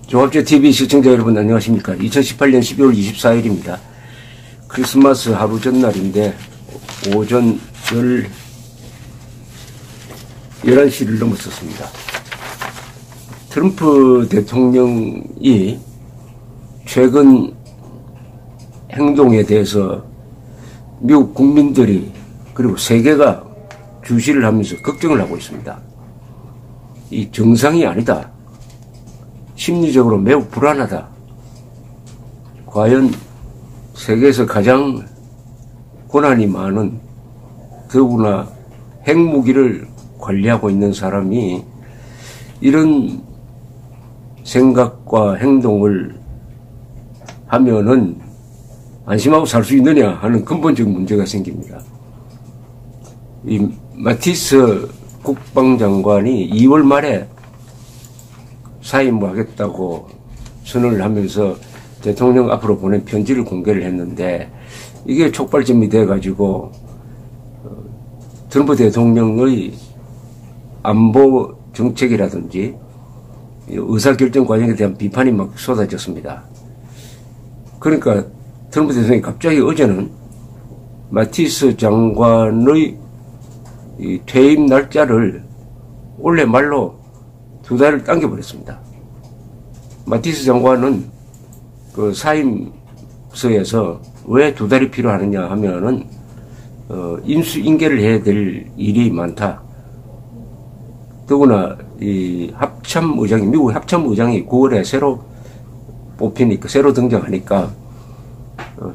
종합제TV 시청자 여러분 안녕하십니까. 2018년 12월 24일입니다. 크리스마스 하루 전날인데 오전 11시를 넘었었습니다. 트럼프 대통령이 최근 행동에 대해서 미국 국민들이 그리고 세계가 주시를 하면서 걱정을 하고 있습니다. 이 정상이 아니다. 심리적으로 매우 불안하다. 과연 세계에서 가장 권한이 많은 더구나 핵무기를 관리하고 있는 사람이 이런 생각과 행동을 하면은 안심하고 살 수 있느냐 하는 근본적 문제가 생깁니다. 이 마티스 국방장관이 2월 말에 사임하겠다고 선언을 하면서 대통령 앞으로 보낸 편지를 공개를 했는데 이게 촉발점이 돼가지고 트럼프 대통령의 안보 정책이라든지 의사결정 과정에 대한 비판이 막 쏟아졌습니다. 그러니까 트럼프 대통령이 갑자기 어제는 마티스 장관의 이 퇴임 날짜를 올해 말로 2달을 당겨버렸습니다. 마티스 장관은 그 사임서에서 왜 2달이 필요하느냐 하면은 인수인계를 해야 될 일이 많다. 더구나 이 합참의장이 미국 합참의장이 9월에 새로 뽑히니까 새로 등장하니까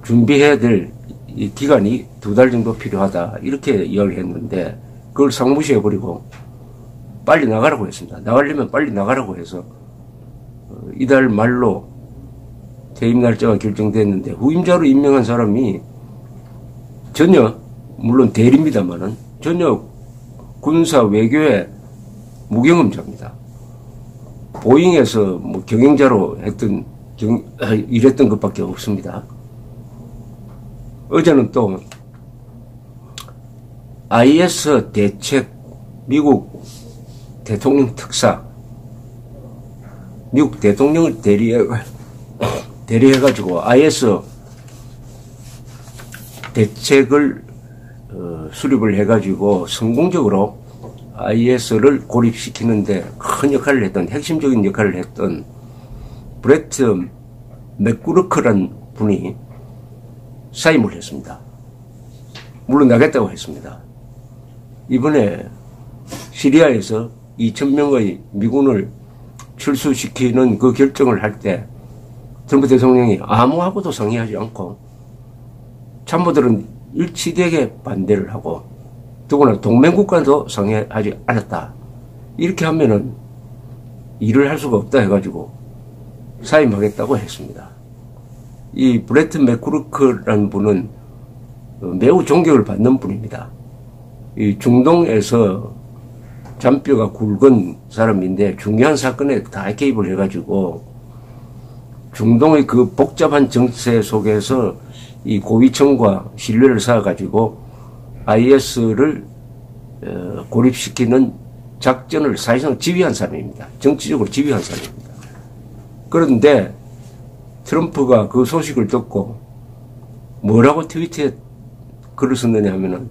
준비해야 될 이 기간이 2달 정도 필요하다 이렇게 이야기했는데 그걸 상무시해버리고 빨리 나가라고 했습니다. 나가려면 빨리 나가라고 해서 이달 말로 퇴임 날짜가 결정됐는데 후임자로 임명한 사람이 전혀 물론 대리입니다만은 전혀 군사 외교의 무경험자입니다. 보잉에서 뭐 경영자로 일했던 것밖에 없습니다. 어제는 또 IS 대책 미국 대통령 특사 미국 대통령을 대리해가지고 IS 대책을 수립을 해가지고 성공적으로 IS를 고립시키는데 큰 역할을 했던 핵심적인 역할을 했던 브레트 맥구르크란 분이 사임을 했습니다. 물러나겠다고 했습니다. 이번에 시리아에서 2,000명의 미군을 출수시키는 그 결정을 할 때 트럼프 대통령이 아무하고도 상의하지 않고 참모들은 일치되게 반대를 하고 더구나 동맹국가도 상의하지 않았다. 이렇게 하면은 일을 할 수가 없다 해가지고 사임하겠다고 했습니다. 이 브레트 맥구르크라는 분은 매우 존경을 받는 분입니다. 이 중동에서 잔뼈가 굵은 사람인데 중요한 사건에 다 개입을 해가지고 중동의 그 복잡한 정세 속에서 이 고위층과 신뢰를 쌓아가지고 IS를 고립시키는 작전을 사실상 지휘한 사람입니다. 정치적으로 지휘한 사람입니다. 그런데 트럼프가 그 소식을 듣고 뭐라고 트위터에 글을 썼느냐 하면은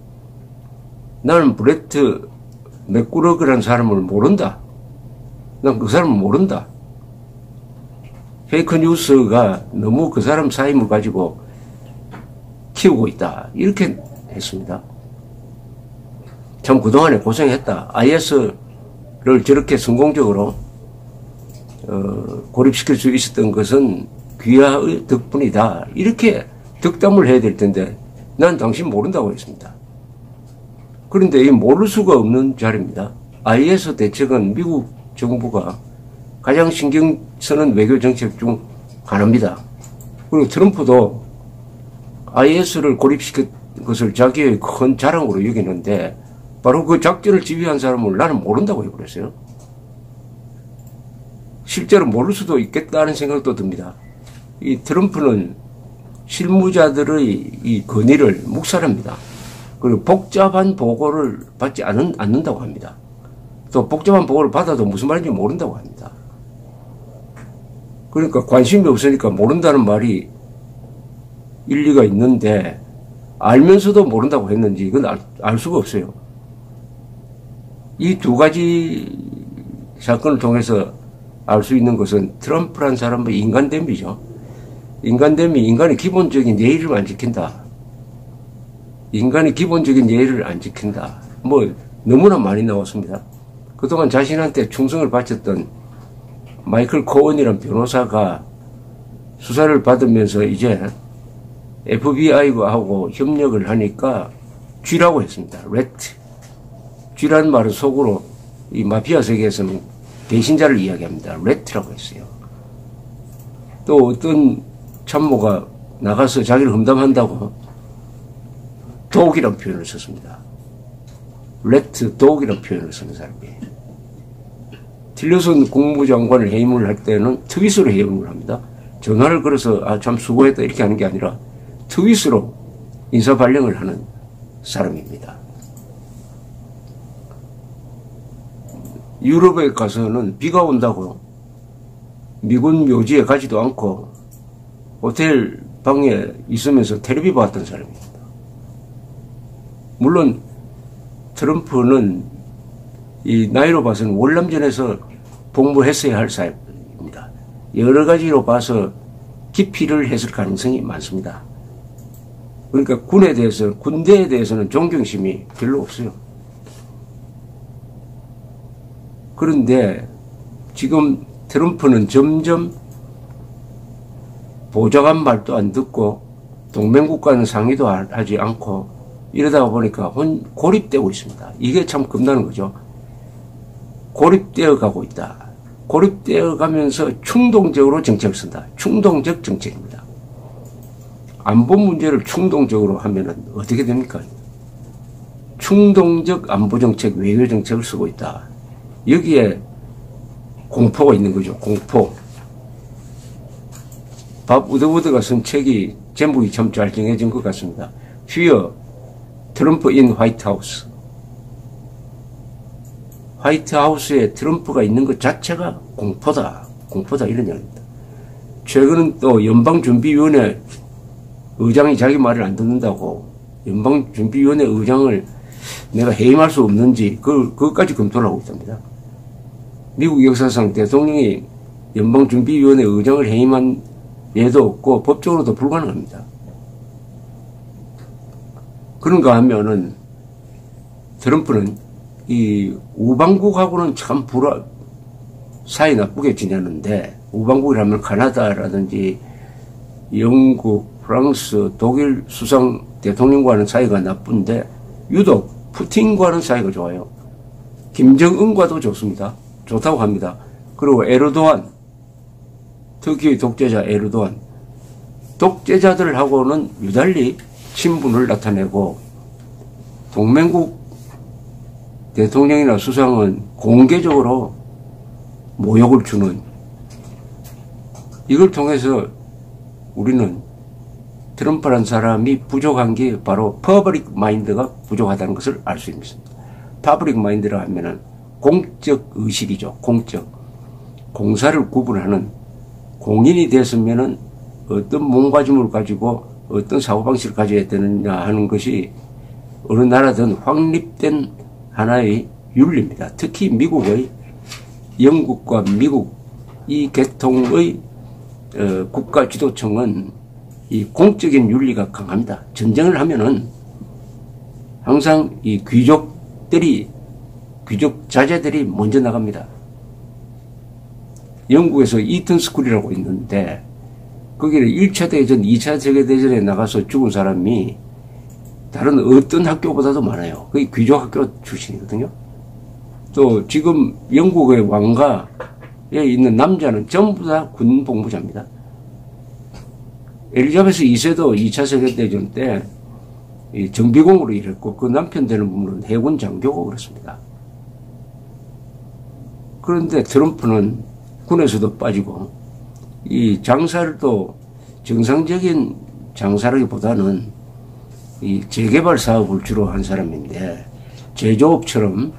나는 브레트 맥구르크라는 사람을 모른다. 난 그 사람을 모른다. 페이크 뉴스가 너무 그 사람 사임을 가지고 키우고 있다. 이렇게 했습니다. 참 그동안에 고생했다. IS를 저렇게 성공적으로 고립시킬 수 있었던 것은 귀하의 덕분이다. 이렇게 덕담을 해야 될 텐데 난 당신 모른다고 했습니다. 그런데 이 모를 수가 없는 자리입니다. IS 대책은 미국 정부가 가장 신경 쓰는 외교 정책 중 하나입니다. 그리고 트럼프도 IS를 고립시킨 것을 자기의 큰 자랑으로 여기는데 바로 그 작전을 지휘한 사람을 나는 모른다고 해버렸어요. 실제로 모를 수도 있겠다는 생각도 듭니다. 이 트럼프는 실무자들의 이 건의를 묵살합니다. 그리고 복잡한 보고를 받지 않는다고 합니다. 또 복잡한 보고를 받아도 무슨 말인지 모른다고 합니다. 그러니까 관심이 없으니까 모른다는 말이 일리가 있는데 알면서도 모른다고 했는지 이건 알 수가 없어요. 이 두 가지 사건을 통해서 알 수 있는 것은 트럼프란 사람의 인간됨이죠. 인간됨이 인간의 기본적인 예의를 안 지킨다. 인간의 기본적인 예의를 안 지킨다. 뭐 너무나 많이 나왔습니다. 그동안 자신한테 충성을 바쳤던 마이클 코언이라는 변호사가 수사를 받으면서 이제 FBI하고 협력을 하니까 쥐라고 했습니다. 래트. 쥐라는 말은 속으로 이 마피아 세계에서는 배신자를 이야기합니다. 래트라고 했어요. 또 어떤 참모가 나가서 자기를 험담한다고 독이라는 표현을 썼습니다. 래트, 독이라는 표현을 쓰는 사람이에요. 틸러슨 국무장관을 해임을 할 때는 트윗으로 해임을 합니다. 전화를 걸어서 참 수고했다 이렇게 하는 게 아니라 트윗으로 인사 발령을 하는 사람입니다. 유럽에 가서는 비가 온다고 미군 묘지에 가지도 않고 호텔 방에 있으면서 텔레비 봤던 사람입니다. 물론 트럼프는 이 나이로 봐서는 월남전에서 복무했어야 할 사람입니다. 여러 가지로 봐서 기피를 했을 가능성이 많습니다. 그러니까 군대에 대해서는 존경심이 별로 없어요. 그런데 지금 트럼프는 점점 보좌관 말도 안 듣고 동맹국가는 상의도 하지 않고 이러다 보니까 고립되고 있습니다. 이게 참 겁나는 거죠. 고립되어 가고 있다. 고립되어 가면서 충동적으로 정책을 쓴다. 충동적 정책입니다. 안보 문제를 충동적으로 하면은 어떻게 됩니까? 충동적 안보 정책, 외교 정책을 쓰고 있다. 여기에 공포가 있는 거죠. 공포. 밥 우드워드가 쓴 책이 제목이 참 잘 정해진 것 같습니다. Fear, 트럼프 in White House. 화이트하우스에 트럼프가 있는 것 자체가 공포다. 공포다. 이런 이야기입니다. 최근은 또 연방준비위원회 의장이 자기 말을 안 듣는다고 연방준비위원회 의장을 내가 해임할 수 없는지 그것까지 검토를 하고 있답니다. 미국 역사상 대통령이 연방준비위원회 의장을 해임한 예도 없고 법적으로도 불가능합니다. 그런가 하면은 트럼프는 이 우방국하고는 참 사이 나쁘게 지내는데 우방국이라면 카나다라든지 영국, 프랑스, 독일 수상 대통령과는 사이가 나쁜데 유독 푸틴과는 사이가 좋아요. 김정은과도 좋습니다. 좋다고 합니다. 그리고 에르도안, 터키의 독재자 에르도안, 독재자들하고는 유달리 친분을 나타내고 동맹국 대통령이나 수상은 공개적으로 모욕을 주는, 이걸 통해서 우리는 트럼프라는 사람이 부족한 게 바로 퍼블릭 마인드가 부족하다는 것을 알 수 있습니다. 퍼블릭 마인드라 하면은 공적 의식이죠. 공적. 공사를 구분하는, 공인이 됐으면은 어떤 몸가짐을 가지고 어떤 사고방식을 가져야 되느냐 하는 것이 어느 나라든 확립된 하나의 윤리입니다. 특히 미국의, 영국과 미국 이 계통의 국가 지도층은 이 공적인 윤리가 강합니다. 전쟁을 하면은 항상 이 귀족 자제들이 먼저 나갑니다. 영국에서 이튼 스쿨이라고 있는데 거기는 1차 대전, 2차 세계대전에 나가서 죽은 사람이 다른 어떤 학교보다도 많아요. 그게 귀족 학교 출신이거든요. 또 지금 영국의 왕가에 있는 남자는 전부 다 군 복무자입니다. 엘리자베스 2세도 2차 세계대전 때 정비공으로 일했고 그 남편 되는 분은 해군 장교고 그렇습니다. 그런데 트럼프는 군에서도 빠지고 이 장사를 또 정상적인 장사라기보다는 이 재개발 사업을 주로 한 사람인데 제조업처럼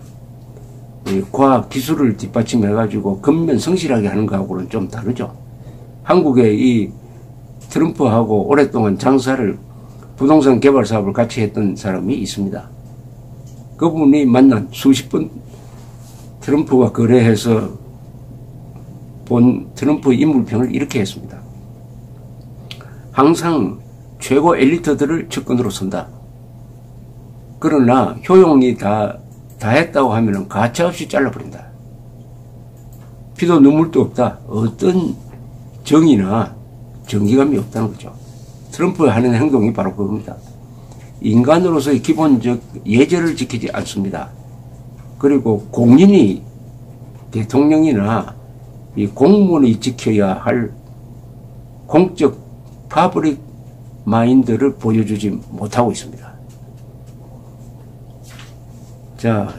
과학 기술을 뒷받침해가지고 근면 성실하게 하는 거하고는 좀 다르죠. 한국의 이 트럼프하고 오랫동안 장사를 부동산 개발 사업을 같이 했던 사람이 있습니다. 그분이 만난 수십 번 트럼프와 거래해서 본 트럼프 인물평을 이렇게 했습니다. 항상 최고 엘리트들을 측근으로 선다. 그러나 효용이 다 했다고 하면 가차없이 잘라버린다. 피도 눈물도 없다. 어떤 정의나 정기감이 없다는 거죠. 트럼프가 하는 행동이 바로 그겁니다. 인간으로서의 기본적 예절을 지키지 않습니다. 그리고 공인이 대통령이나 이 공무원이 지켜야 할 공적 파브릭 마인드를 보여주지 못하고 있습니다. 자,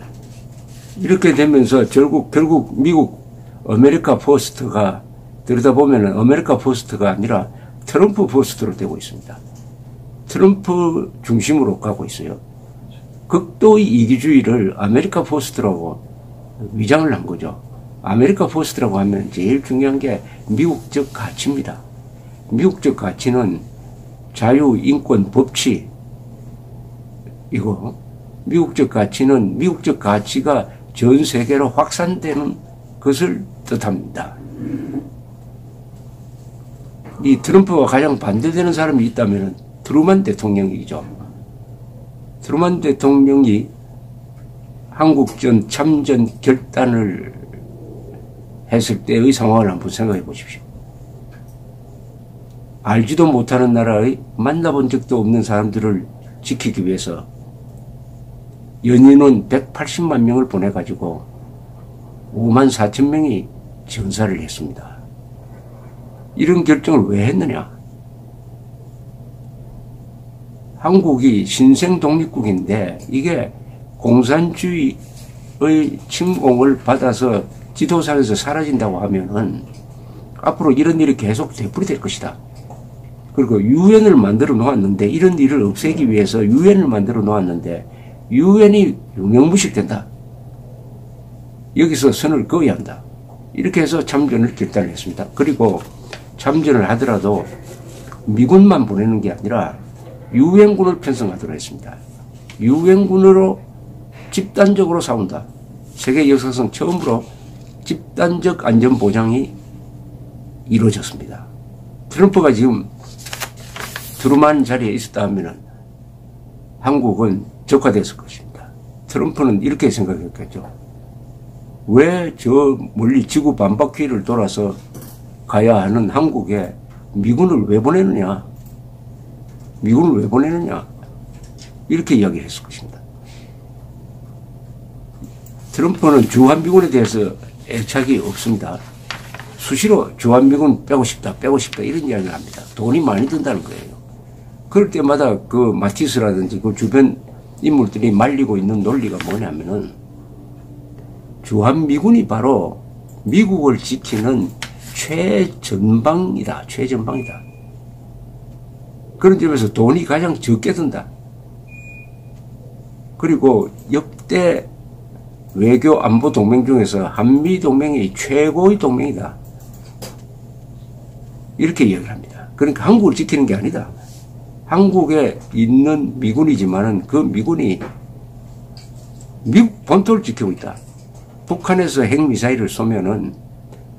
이렇게 되면서 결국 미국 아메리카 포스트가 들여다보면 아메리카 포스트가 아니라 트럼프 포스트로 되고 있습니다. 트럼프 중심으로 가고 있어요. 극도의 이기주의를 아메리카 포스트라고 위장을 한 거죠. 아메리카 포스트라고 하면 제일 중요한 게 미국적 가치입니다. 미국적 가치는 자유, 인권, 법치, 이거 미국적 가치는 미국적 가치가 전 세계로 확산되는 것을 뜻합니다. 이 트럼프와 가장 반대되는 사람이 있다면 트루만 대통령이죠. 트루만 대통령이 한국전 참전 결단을 했을 때의 상황을 한번 생각해 보십시오. 알지도 못하는 나라의 만나본 적도 없는 사람들을 지키기 위해서 연인원 180만 명을 보내가지고 5만 4천 명이 전사를 했습니다. 이런 결정을 왜 했느냐? 한국이 신생 독립국인데 이게 공산주의의 침공을 받아서 지도상에서 사라진다고 하면은 앞으로 이런 일이 계속 되풀이될 것이다. 그리고 유엔을 만들어 놓았는데 이런 일을 없애기 위해서 유엔을 만들어 놓았는데 유엔이 유명무실된다. 여기서 선을 그어야 한다. 이렇게 해서 참전을 결단을 했습니다. 그리고 참전을 하더라도 미군만 보내는 게 아니라 유엔군을 편성하도록 했습니다. 유엔군으로 집단적으로 싸운다. 세계 역사상 처음으로 집단적 안전보장이 이루어졌습니다. 트럼프가 지금 트루만 자리에 있었다 하면 한국은 적화됐을 것입니다. 트럼프는 이렇게 생각했겠죠. 왜 저 멀리 지구 반바퀴를 돌아서 가야 하는 한국에 미군을 왜 보내느냐? 미군을 왜 보내느냐? 이렇게 이야기를 했을 것입니다. 트럼프는 주한미군에 대해서 애착이 없습니다. 수시로 주한미군 빼고 싶다 이런 이야기를 합니다. 돈이 많이 든다는 거예요. 그럴 때마다 그 마티스라든지 그 주변 인물들이 말리고 있는 논리가 뭐냐면은 주한미군이 바로 미국을 지키는 최전방이다. 그런 점에서 돈이 가장 적게 든다. 그리고 역대 외교 안보 동맹 중에서 한미 동맹이 최고의 동맹이다. 이렇게 이야기를 합니다. 그러니까 한국을 지키는 게 아니다. 한국에 있는 미군이지만은 그 미군이 미국 본토를 지키고 있다. 북한에서 핵미사일을 쏘면은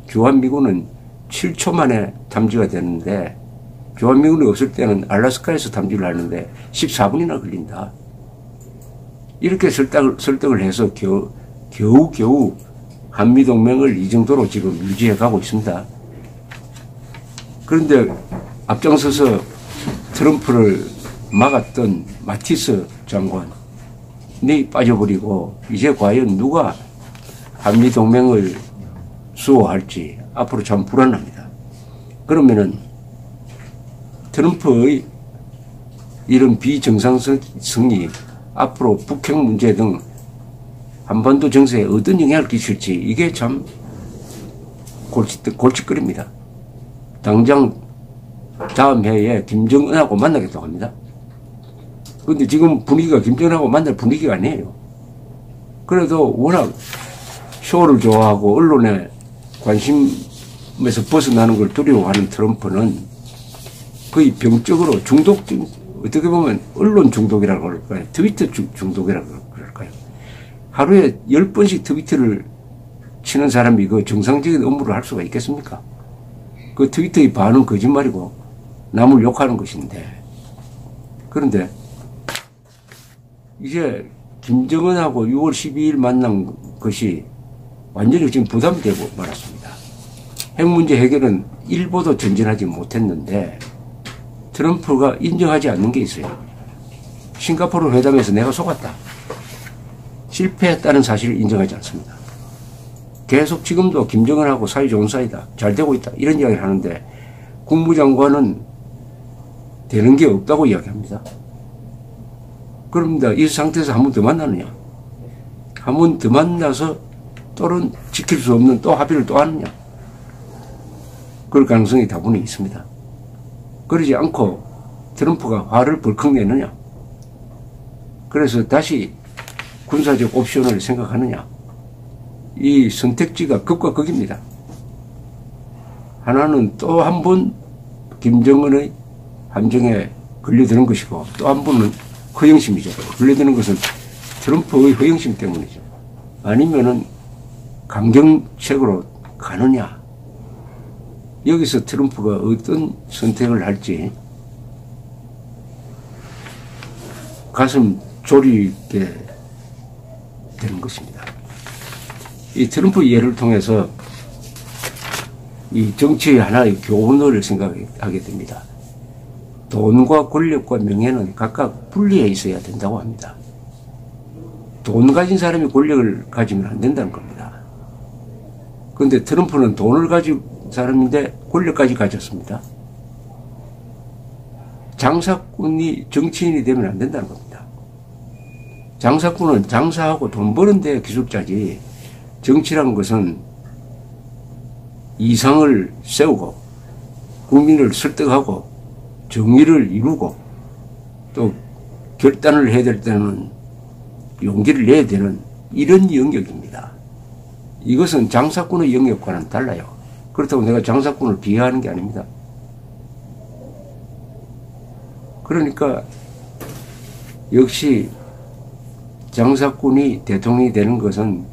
주한미군은 7초 만에 탐지가 되는데 주한미군이 없을 때는 알래스카에서 탐지를 하는데 14분이나 걸린다. 이렇게 설득을 해서 겨우 한미동맹을 이 정도로 지금 유지해 가고 있습니다. 그런데 앞장서서 트럼프를 막았던 마티스 장관이 빠져버리고 이제 과연 누가 한미동맹을 수호할지 앞으로 참 불안합니다. 그러면은 트럼프의 이런 비정상성이 앞으로 북핵 문제 등 한반도 정세에 어떤 영향을 끼칠지 이게 참 골칫거립니다. 당장 다음 해에 김정은하고 만나겠다고 합니다. 그런데 지금 분위기가 김정은하고 만날 분위기가 아니에요. 그래도 워낙 쇼를 좋아하고 언론에 관심 위험에서 벗어나는 걸 두려워하는 트럼프는 거의 병적으로 어떻게 보면 언론 중독이라고 그럴까요? 트위터 중독이라고 그럴까요? 하루에 10번씩 트위터를 치는 사람이 그 정상적인 업무를 할 수가 있겠습니까? 그 트위터의 반은 거짓말이고 남을 욕하는 것인데, 그런데 이제 김정은하고 6월 12일 만난 것이 완전히 지금 부담이 되고 말았습니다. 핵 문제 해결은 일보도 전진하지 못했는데 트럼프가 인정하지 않는 게 있어요. 싱가포르 회담에서 내가 속았다. 실패했다는 사실을 인정하지 않습니다. 계속 지금도 김정은하고 사이 좋은 사이다. 잘 되고 있다. 이런 이야기를 하는데 국무장관은 되는 게 없다고 이야기합니다. 그럽니다. 이 상태에서 한 번 더 만나느냐? 한 번 더 만나서 또는 지킬 수 없는 또 합의를 또 하느냐? 그럴 가능성이 다분히 있습니다. 그러지 않고 트럼프가 화를 벌컥 내느냐? 그래서 다시 군사적 옵션을 생각하느냐? 이 선택지가 극과 극입니다. 하나는 또 한 번 김정은의 함정에 걸려드는 것이고, 또 한 번은 허영심이죠. 걸려드는 것은 트럼프의 허영심 때문이죠. 아니면은 강경책으로 가느냐? 여기서 트럼프가 어떤 선택을 할지 가슴 졸이게 되는 것입니다. 이 트럼프 예를 통해서 이 정치의 하나의 교훈을 생각하게 됩니다. 돈과 권력과 명예는 각각 분리해 있어야 된다고 합니다. 돈 가진 사람이 권력을 가지면 안 된다는 겁니다. 그런데 트럼프는 돈을 가진 사람인데 권력까지 가졌습니다. 장사꾼이 정치인이 되면 안 된다는 겁니다. 장사꾼은 장사하고 돈 버는 데 기술자지, 정치라는 것은 이상을 세우고 국민을 설득하고 정의를 이루고 또 결단을 해야 될 때는 용기를 내야 되는 이런 영역입니다. 이것은 장사꾼의 영역과는 달라요. 그렇다고 내가 장사꾼을 비하하는 게 아닙니다. 그러니까 역시 장사꾼이 대통령이 되는 것은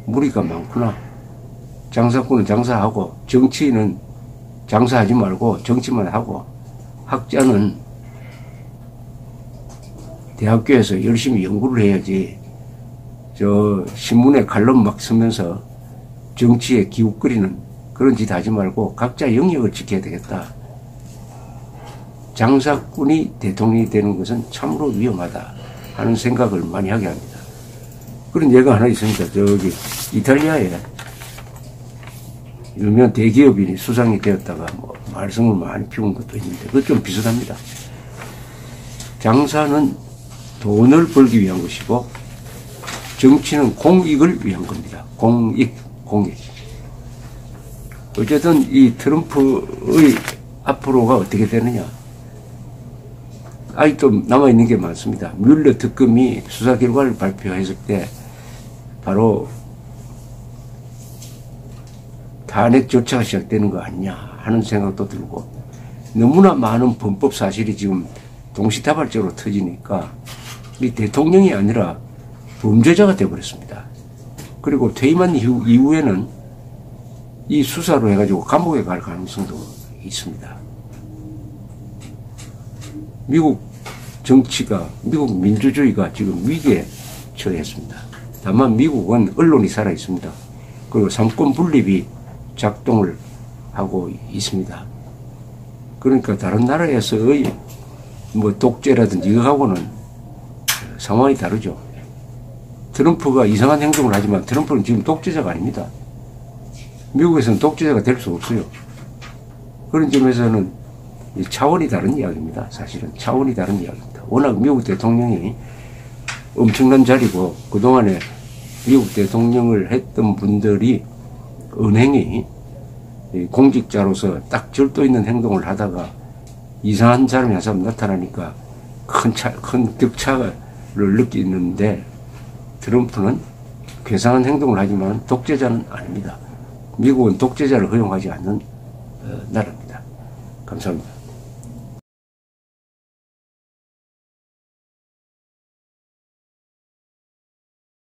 무리가 많구나. 장사꾼은 장사하고 정치인은 장사하지 말고 정치만 하고, 학자는 대학교에서 열심히 연구를 해야지 저 신문에 칼럼 막 쓰면서 정치에 기웃거리는 그런 짓 하지 말고 각자 영역을 지켜야 되겠다. 장사꾼이 대통령이 되는 것은 참으로 위험하다 하는 생각을 많이 하게 합니다. 그런 예가 하나 있습니다. 저기 이탈리아에 유명한 대기업인이 수상이 되었다가 뭐 말썽을 많이 피운 것도 있는데 그것 좀 비슷합니다. 장사는 돈을 벌기 위한 것이고 정치는 공익을 위한 겁니다. 공익. 어쨌든 이 트럼프의 앞으로가 어떻게 되느냐. 아직도 남아있는 게 많습니다. 뮬러 특검이 수사 결과를 발표했을 때 바로 탄핵 절차가 시작되는 거 아니냐 하는 생각도 들고, 너무나 많은 범법 사실이 지금 동시다발적으로 터지니까 이 대통령이 아니라 범죄자가 되어버렸습니다. 그리고 퇴임한 이후에는 이 수사로 해가지고 감옥에 갈 가능성도 있습니다. 미국 정치가, 미국 민주주의가 지금 위기에 처했습니다. 다만 미국은 언론이 살아있습니다. 그리고 삼권 분립이 작동을 하고 있습니다. 그러니까 다른 나라에서의 뭐 독재라든지 이거하고는 상황이 다르죠. 트럼프가 이상한 행동을 하지만 트럼프는 지금 독재자가 아닙니다. 미국에서는 독재자가 될 수 없어요. 그런 점에서는 차원이 다른 이야기입니다. 사실은 차원이 다른 이야기입니다. 워낙 미국 대통령이 엄청난 자리고 그동안에 미국 대통령을 했던 분들이 은행이 공직자로서 딱 절도 있는 행동을 하다가 이상한 사람이 한 사람 나타나니까 큰 격차를 느끼는데, 트럼프는 괴상한 행동을 하지만 독재자는 아닙니다. 미국은 독재자를 허용하지 않는 나라입니다. 감사합니다.